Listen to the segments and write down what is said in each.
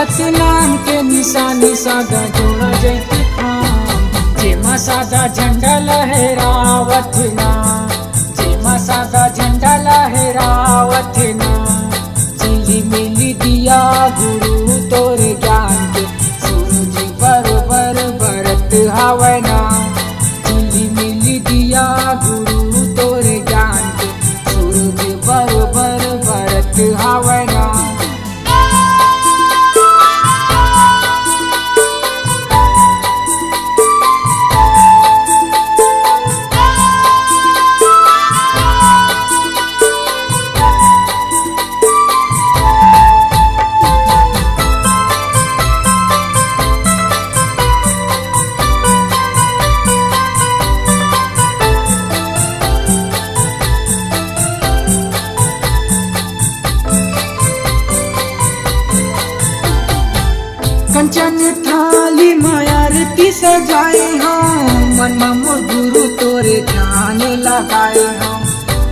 सतनाम के निशानी सादा जोड़ा जैती खाम जेमा सादा झंडा लहरावत ना, जेमा सादा झंडा लहरावत ना। झिली मिली दिया गुरु तोरे ज्ञान के सूरज बरोबर बरत हवै ना। झिली मिली दिया गुरु तोरे ज्ञान के सूरज बरोबर बरत हवै ना। कंचन थाली मायारती सजाए हाँ, मन मोर गुरु तोरे ध्यान लगाए हाँ,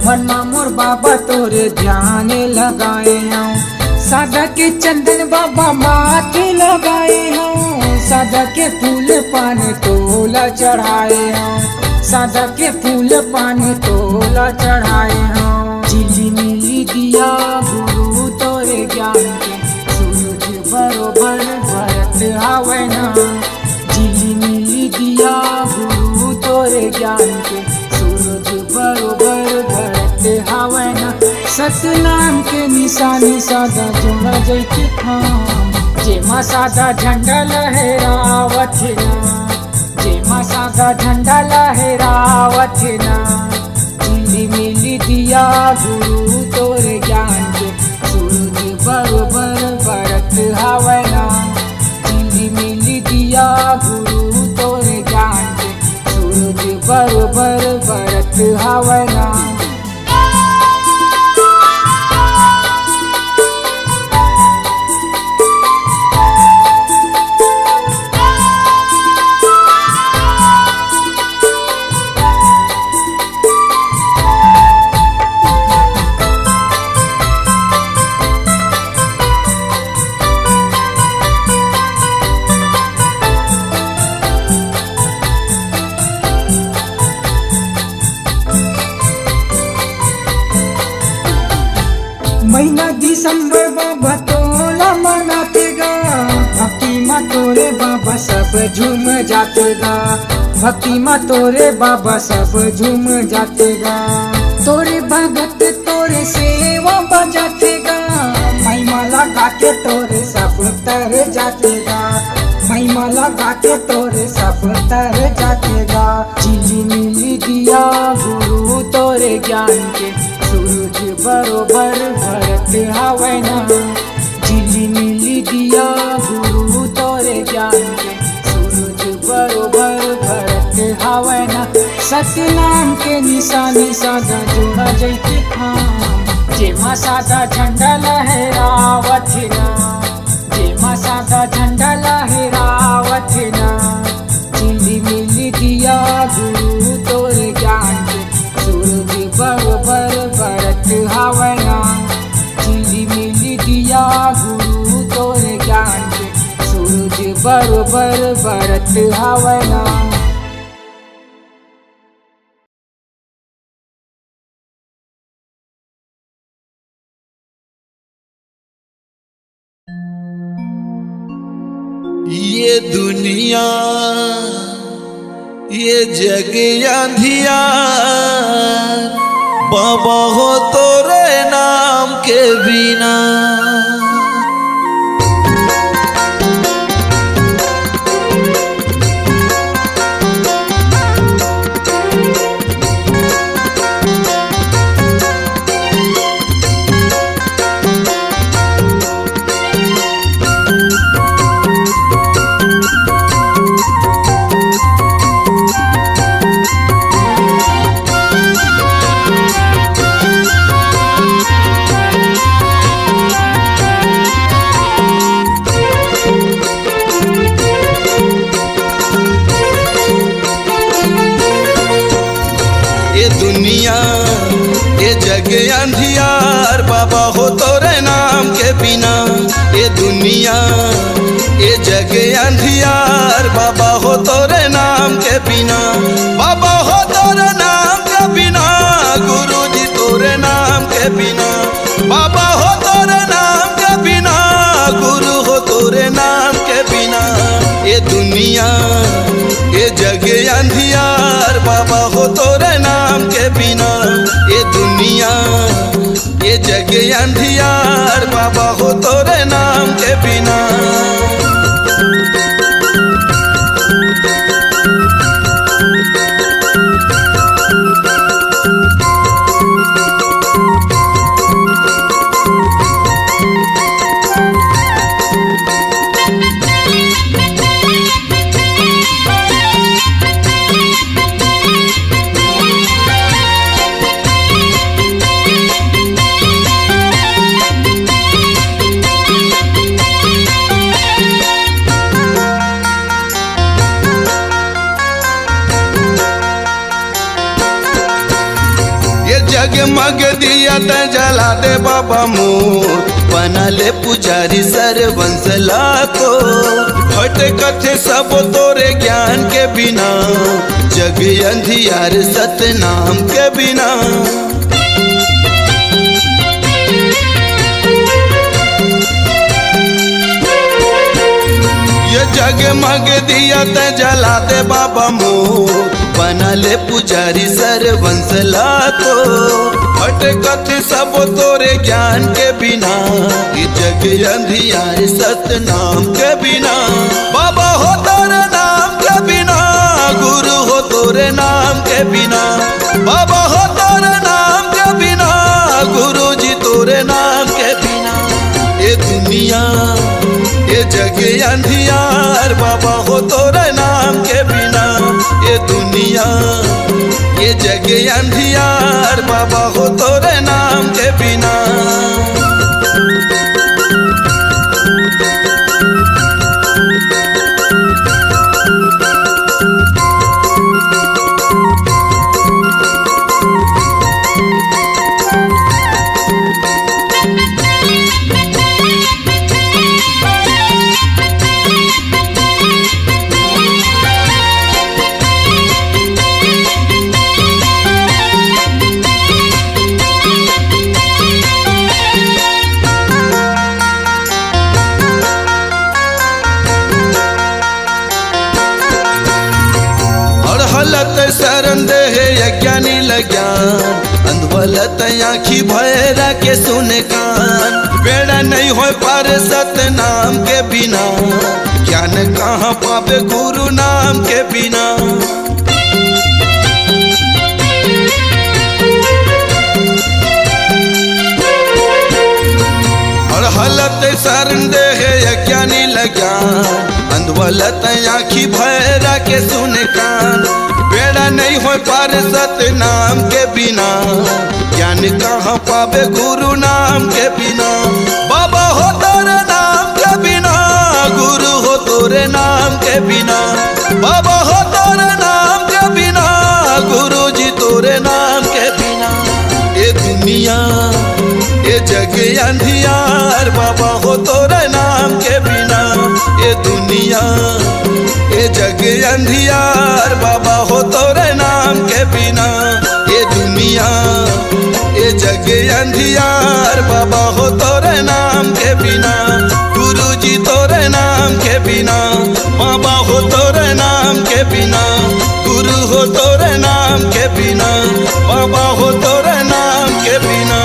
मन मोर बाबा तोरे ध्यान लगाए हाँ। सादा के चंदन बाबा माथे लगाए हाँ, सादा के फूल पान तोला चढ़ाए हाँ, सादा के फूल पान तोला चढ़ाए हाँ। झिली मिली दिया गुरु तोरे ज्ञान के सूरज बरोबर बरत हवै ना। झिली मिली दिया गुरु तोरे ज्ञान के सूरज बरोबर बरत हवै ना। सतनाम के निशानी सादा जोड़ा जैती खाम जेमा सादा झंडा लहरावत ना, जेमा सादा झंडा लहरावत ना। झिली मिली दिया गुरु तोरे ज्ञान के सूरज बरोबर बरत हवै ना। झिली मिली दिया गुरु तोरे ज्ञान के सूरज बरोबर बरत हवै ना। महीना दिसंबर बाबा तोला मनाते गा, भक्ति माँ तोरे बाबा सब झूम जाते गा, भक्ति माँ तोरे बाबा सब झूम जाते गा। तोरे भगत तोरे सेवा बजाते गा, महिमा लगा के तोरे सब तर जाते गा, महिमा लगा के तोरे सब तर जाते गा। झिली मिली दिया गुरु तोरे ज्ञान के सूरज बरोबर बरत हवै ना। झिली मिली दिया गुरु तोरे ज्ञान के सूरज बरोबर बरत हवै ना। सतनाम के निशानी सादा जोड़ा जैती खाम जेमा सादा झंडा लहरावत ना, जेमा सादा झंडा लहरावत ना। झिली मिली दिया गुरु तोरे ज्ञान के सूरज बरोबर बरत हवै ना। झिली मिली दिया गुरु तोरे ज्ञान के सूरज बरोबर बरत हवै ना। ये दुनिया ये जग अंधियार बाबा हो तोरे नाम के बिना। जग अंधियार बाबा हो तोरे नाम के बिना। ये दुनिया दुनिया ये जग अंधियार बाबा हो तोरे नाम के बिना, बाबा हो तोरे नाम के बिना, गुरु जी तोरे नाम के बिना, बाबा हो तोरे नाम के बिना, गुरु हो तोरे नाम के बिना। ये दुनिया ये जग अंधियार बाबा हो तोरे नाम के बिना, ये दुनिया ये जग अंधियार बाबा हो तोरे नाम के बिना। जगमग दिया त जला दे बाबा मोर, बना ले पुजारी सरवंश लाखो, हट कथे सब तोरे ज्ञान के बिना, जग अंधियार सतनाम के बिना। ये जगमग दिया त जला दे बाबा मोर, बना ले पुजारी सरवंश लाखो, हट कथे सब तोरे ज्ञान के बिना, ये जग अंधियार सतनाम के बिना। बाबा हो तोरे नाम के बिना, गुरु हो तोरे नाम के बिना, बाबा हो तोरे नाम के बिना, गुरु जी तोरे नाम के बिना। ये दुनिया ये जग अंधियार बाबा हो तोरे नाम के बिना, ये दुनिया ये जग अंधियार बाबा हो तोरे नाम के बिना। शरण दे यज्ञानी लज्ञान, अंधवलत आँखी भैरा के सुने कान, बेड़ा नहीं हो पार सतनाम के बिना, ज्ञान कहाँ पावे गुरु नाम के बिना। हलत शरण दे यज्ञानी लज्ञान, अंधवलत आँखी भैरा के सुने कान, बेड़ा नहीं हो पार सतनाम के बिना, ज्ञान कहाँ पावे गुरु नाम के बिना। बाबा हो तोरे नाम के बिना, गुरु हो तोरे नाम के बिना, बाबा हो तोरे नाम के बिना, गुरु जी तोरे नाम के बिना। ये दुनिया ये जग अंधियार बाबा हो तोरे नाम के बिना, ये दुनिया ये जग अंधियार बाबा हो तोरे नाम के बिना। ये दुनिया ये जग अंधियार बाबा हो तोरे नाम के बिना, गुरु जी तोरे नाम के बिना, बाबा हो तोरे नाम के बिना, गुरु हो तोरे नाम के बिना, बाबा हो तोरे नाम के बिना।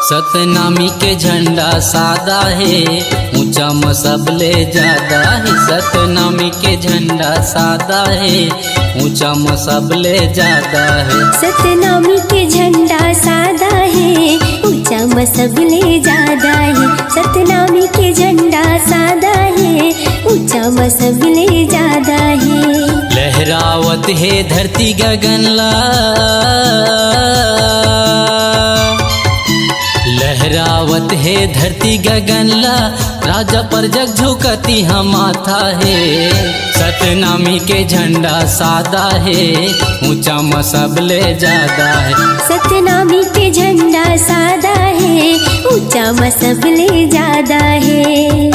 सतनामी के झंडा सादा है, ऊंचा मसबले ज्यादा है। सतनामी के झंडा सादा है, ऊंचा में सबले ज्यादा है। सतनामी के झंडा सादा है, ऊंचा में सबले ज्यादा है। सतनामी के झंडा सादा है, ऊंचा में सबले ज्यादा है। लहरावत है धरती गगनला, लहरावत है धरती गगनला, राजा पर जग झुकती हम माथा है। सतनामी के झंडा सादा है, ऊंचा में सबले ज्यादा है। सतनामी के झंडा सादा है, ऊंचा में सबले ज्यादा है।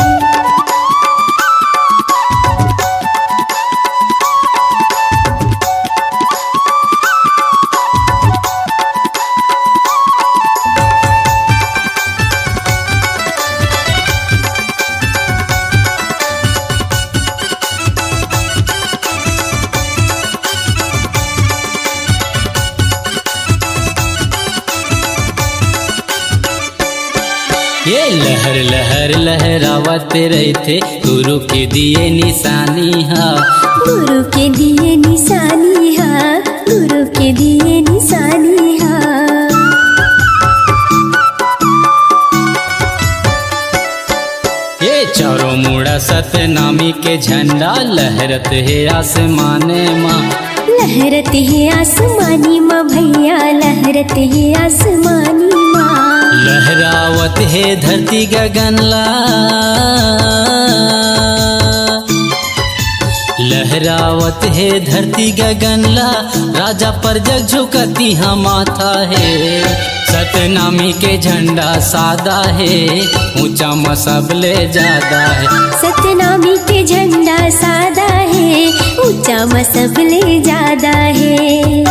ये लहर लहर लहरावत रहते, गुरु के दिए निशानी हा। गुरु के दिए निशानी हा, गुरु के दिए निशानी हा। ये चारों मुड़ा सतनामी के झंडा, लहरत है आसमाने माँ। लहरत है आसमानी माँ भैया, लहरत है आसमानी माँ। लहरावत है धरती गगनला, लहरावत है धरती गगनला, राजा पर जग झुकती हम माथा है। सतनामी के झंडा सादा है, ऊंचा में सबले ज्यादा है। सतनामी के झंडा सादा है, ऊंचा में सबले ज्यादा है।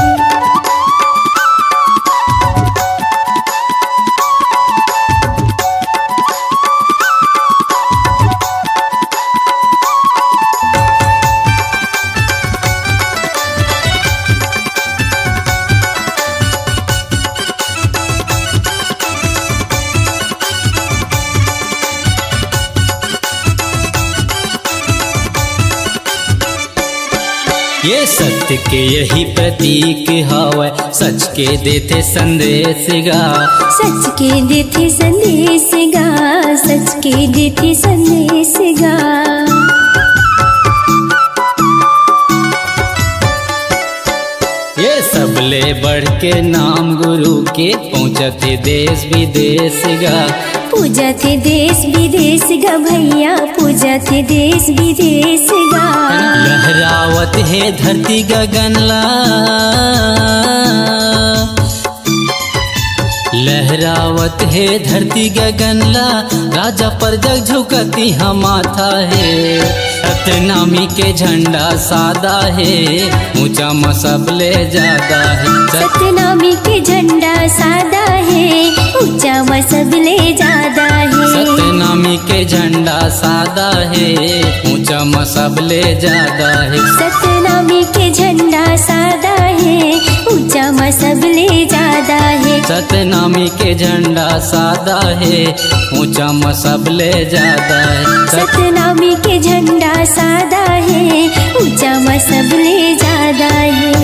ये सत्य के यही प्रतीक हवै, सच के देते संदेश गा। सच के देते संदेश गा, सच के देते संदेश गा। ये सबले बढ़ के नाम गुरु के, पहुँचते देश विदेश गा। पूजा थे देश विदेश गा भैया, पूजा थे देश विदेश गा। लहरावत है धरती गगनला, लहरावत है धरती गगनला, राजा पर जग झुकती हम माथा है। सतनामी के झंडा सादा है, ऊंचा में सबले ज्यादा है। सतनामी के झंडा सादा है, ऊंचा में सबले ज्यादा है। सतनामी के झंडा सादा है, ऊंचा में सबले ज्यादा है। सतनामी के झंडा सादा है, ऊंचा में सबले ज्यादा है। सतनामी के झंडा सादा है, ऊंचा में सबले ज्यादा है। सतनामी के झंडा सादा है, ऊंचा में सबले ज्यादा है।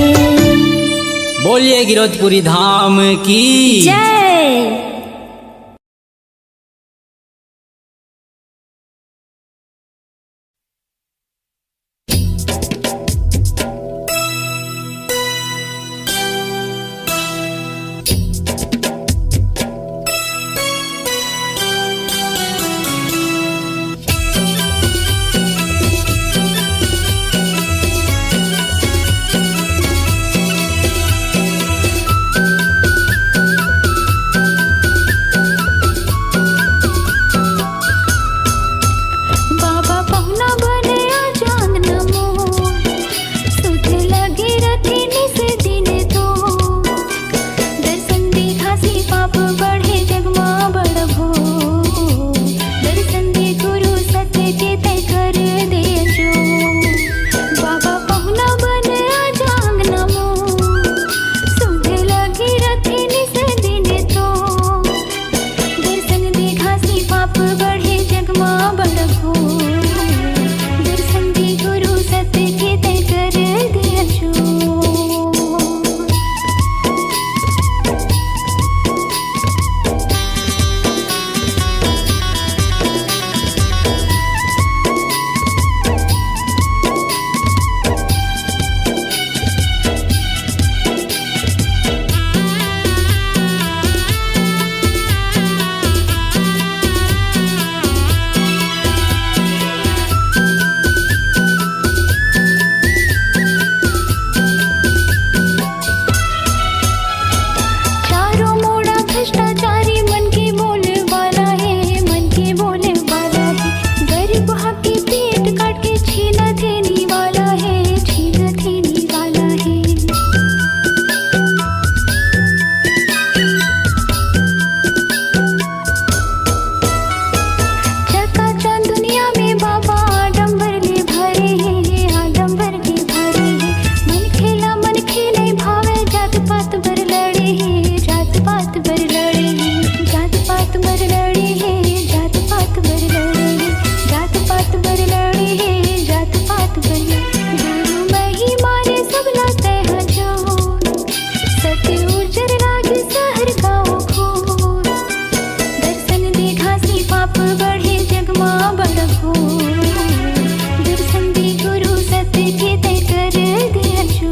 बोलिए गिरौदपुरी धाम की जय। देखे ते कर दिया जो।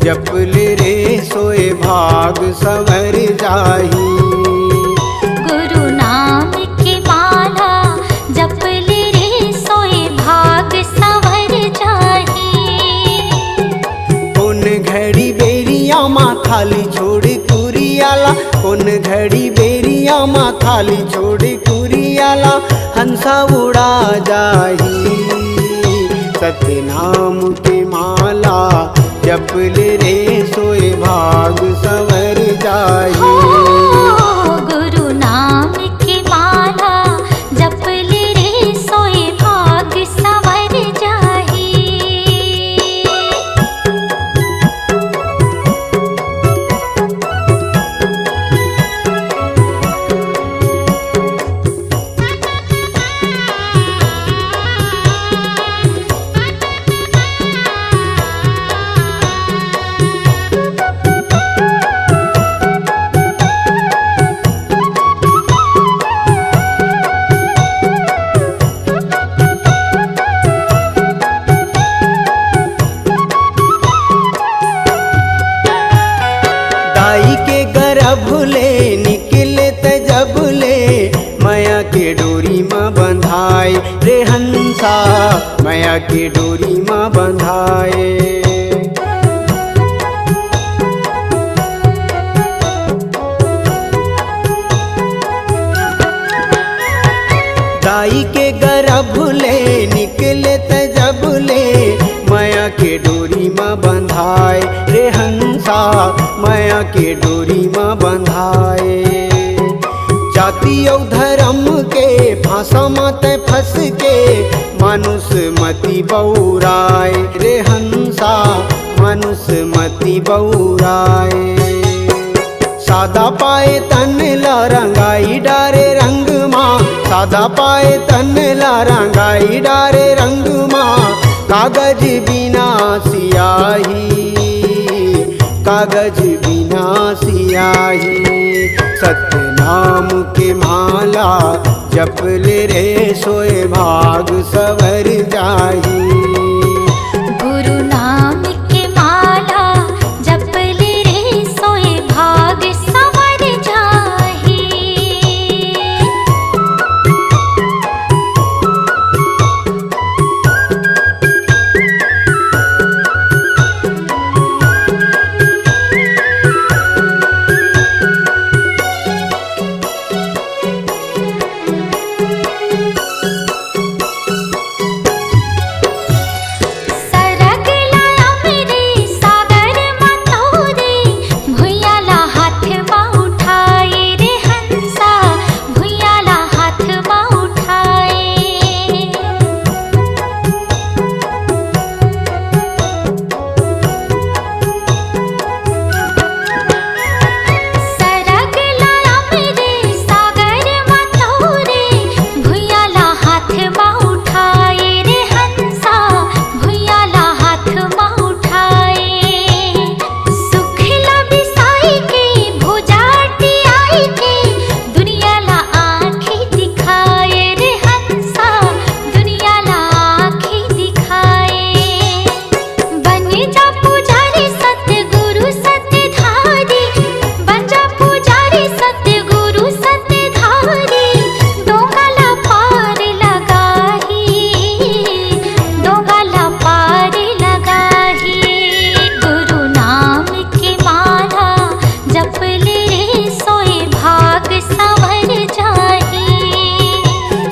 जपले रे सोए भाग संवर जाही। गुरु नाम की माला जपले रे सोए भाग संवर जाही। कौन घड़ी बेरिया माँ थाली छोड़ कुरियाला, कौन घड़ी बेरिया माँ थाली छोड़ कुरियाला, हंसा उड़ा जाही। सत्य नाम की माला जपले रे सोए भाग संवर जाही। गुरु नाम की माला जपले रे सोए भाग संवर जाही। भूले निकले तजबले माया के डोरी माँ बंधाए रे हंसा, माया के डोरी माँ बंधाए। दाई के गर्भले निकले तजबले माया के डोरी माँ बंधाए रे हंसा, माया के डोरी माँ बंधाए। जाति और धर्म के भाषा मत फंस के मानुष मति बौराए रे हंसा, मानुष मति बउराए। सादा पाए तन ला रंगाई डारे रंग माँ, सादा पाए तन ला रंगाई डारे रंग माँ। कागज बिना सियाही, कागज बिना सियाही। सतनाम के माला जप ले रे सोए भाग सवर जाही। गुरु नाम के माला जप ले रे सोए भाग संवर जाही। सरग लाया मेरे सागर मतोरे, भुइयाला हाथ माँ उठाए रे हंसा, भुइयाला हाथ माँ उठाए। सरग लाया मेरे सागर मतोरे, भुइयाला हाथ माँ उठाए रे हंसा, भुइयाला हाथ माँ उठाए। सुखला बिसाई के भुजाटी आई के, दुनियाला आँखें दिखाए रे हंसा, दुनियाला आँखें दिखाए। बन जा पुजारी सतगुरु सतधारी, बन जा पुजारी सतगुरु सतधारी। डोंगाला पार लगाही, डोंगाला पार लगाही। गुरु नाम के माला जप ले रे सोए भाग संवर जाही।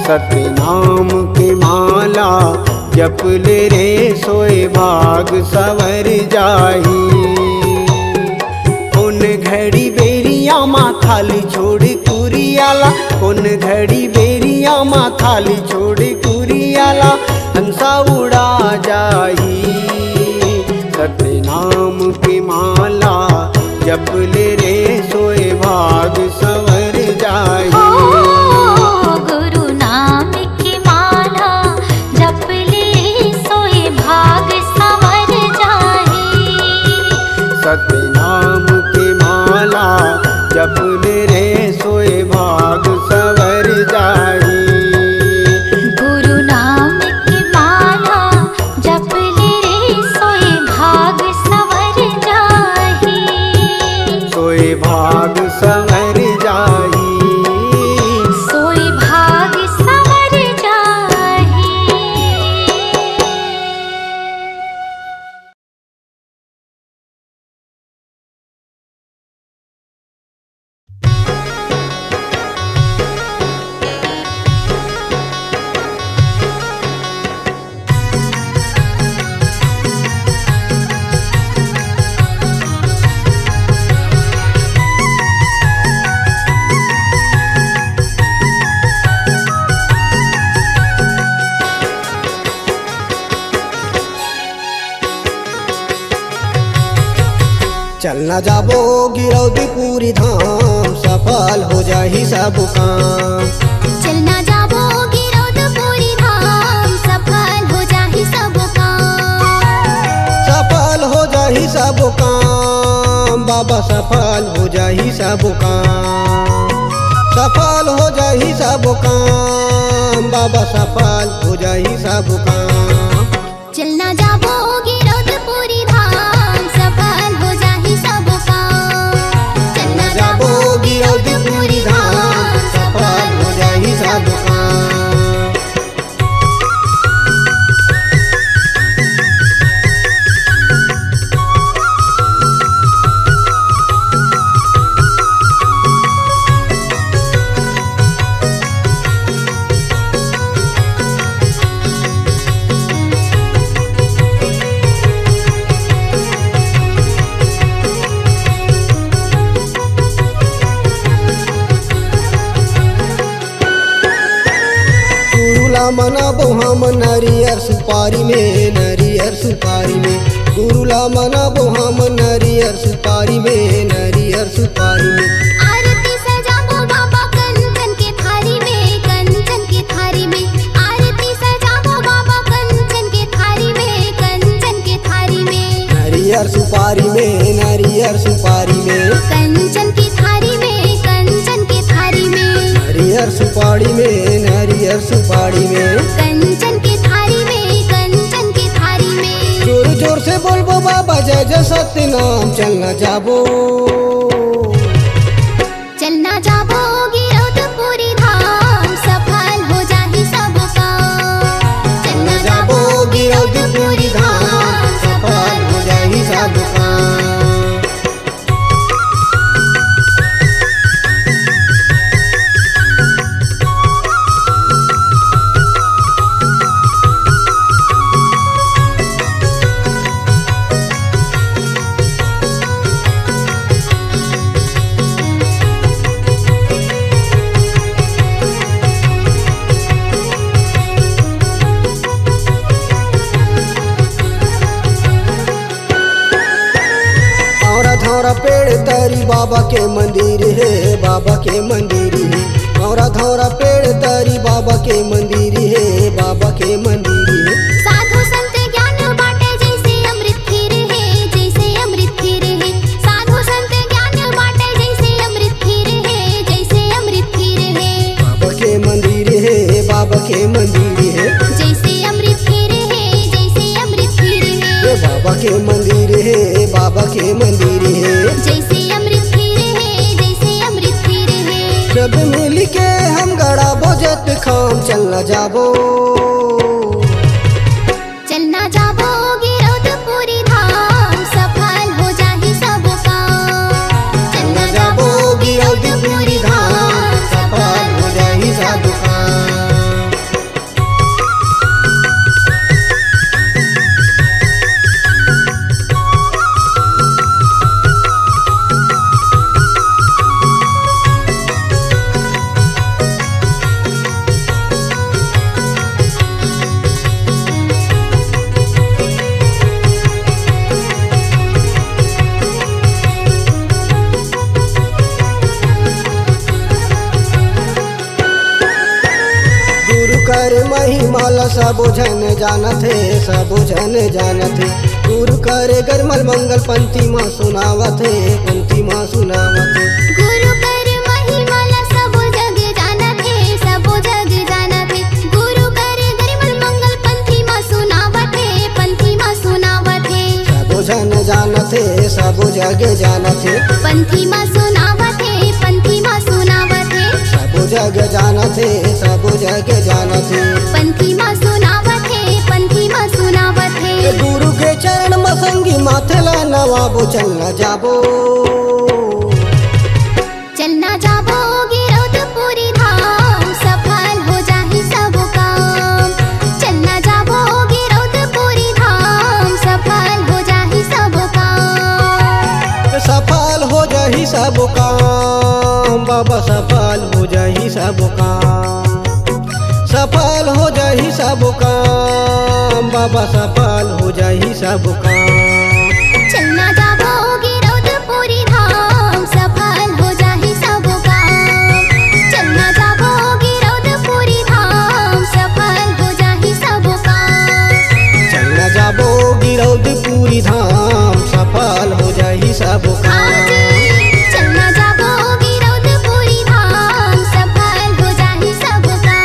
सतनाम के माला जप ले रे सोए भाग सवर जाही। कौन घड़ी बेरिया माँ खाली छोड़ कुरियाला, कौन घड़ी बेरिया माँ खाली छोड़ कुरियाला। हंसा उड़ा जाही। सतनाम के माला जप ले रे सोए भाग सवर जाही। गुरु नाम की माला जप ले सोए भाग संवर जाही। सतनाम के माला जप ले रे सोए भाग सवर जाही। गुरु नाम की माला जप ले रे सोए भाग संवर जाही। सोए भाग सवर जाही। सोए भाग संवर जाही। चलना जाबो गिरौदी पूरी धाम, सफल हो जाही सब काम। चलना जाबो गिरौद पूरी धाम, सफल हो जाही सब काम। सफल हो जाही सब काम, बाबा सफल हो जाही सब काम। सफल हो जाही सब काम, बाबा सफल हो जाही सब काम। चलना जाबो गिरौद पूरी धाम, सफल हो जाही सब काम। चलना जाबो गिरौदी पूरी धाम, सफल हो जाही सब काम। मनाबो हम नरियर सुपारी में, नरियर सुपारी में। गुरु ला मनाबो हम नरियर सुपारी में, नरियर सुपारी में। आरती सजाबो बाबा कंचन के थारी में, कंचन के थारी में। आरती सजाबो बाबा कंचन के थारी में, कंचन के थारी में। नरियर सुपारी में, नरियर सुपारी में। कंचन की थारी में, कंचन की थारी में। नरियर सुपारी में, नरियर सुपारी में। कंचन की थारी में, कंचन की थारी में। जोर जोर से बोलबो बाबा जय जय सत्य नाम, चलना जाबो चलना जाबो गिरौदपुरी धाम, सफल हो जाहि सब काम। चलना जाबो गिरौदपुरी धाम, सफल हो जाहि सब काम। धौरा पेड़ तरी बाबा के मंदिर है, बाबा के मंदिर है। धौरा धौरा पेड़ तरी बाबा के मंदिर है, बाबा के मंदिर है। साधु संत ज्ञान बाटे जैसे अमृत खीर है, जैसे अमृत खीर है। साधु संत ज्ञान बाटे जैसे अमृत खीर है, जैसे अमृत खीर है। बाबा के मंदिर है, बाबा के मंदिर है। जैसे अमृत खीर है, जैसे अमृत खीर है। बाबा के मंदिर है, बाबा के मंदिर है। जैसे अमृत खीर है, जैसे अमृत खीर है। सब मिल के हम गड़ा बोझत खाम, चलना जाबो चलना जाबो गिरौदपुरी धाम, सफल हो जाहि सब काम। चलना जाबो गिरौदपुरी धाम, सफल हो जाहि सब काम। कर महिमाला सबो जन जानत है, सबो जन जानत है। गुरु करे गरमल मंगल पंथी माँ सुनावत है, पंथी माँ सुनावत है। गुरु कर महिमाला सबो जग जानत है, सबो जग जानत है। गुरु करे गरमल मंगल पंथी माँ सुनावत है, पंथी माँ सुनावत है। सबो जन जानत है, सबो जग जानत है। पंथी माँ सुनावत है, पंथी माँ सुनावत है। सबो जग जानत है, सबो जग जानत है। पंथी माँ सुनावत है, पंथी माँ सुनावत है। गुरु के चरण मसंगी माथला नवाबो, चलना जाबो चलना जाबो गिरौदपुरी धाम, सफल हो जाहि सब काम। चलना जाबो गिरौदपुरी धाम, सफल हो जाहि सब काम। सफल हो जाहि सब काम, बाबा सफल हो जाहि सब काम। सफल हो जाहि सब काम, बाबा सफल हो जाहि सब काम। चलना जाबो गिरौदपुरी धाम, सफल हो जाहि सब काम। चलना जाबो गिरौदपुरी धाम, सफल हो जाहि सब काम। चलना जाबो गिरौदपुरी धाम, सफल हो जाहि सब काम। चलना जाबो गिरौदपुरी धाम, सफल हो जाहि सब काम।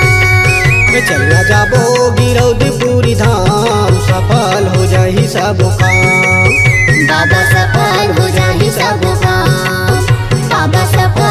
चलना जाबो गिरौदपुरी धाम, सफल हो जाहि सब काम। बाबा सफल हो जाहि सब काम। बाबा सफल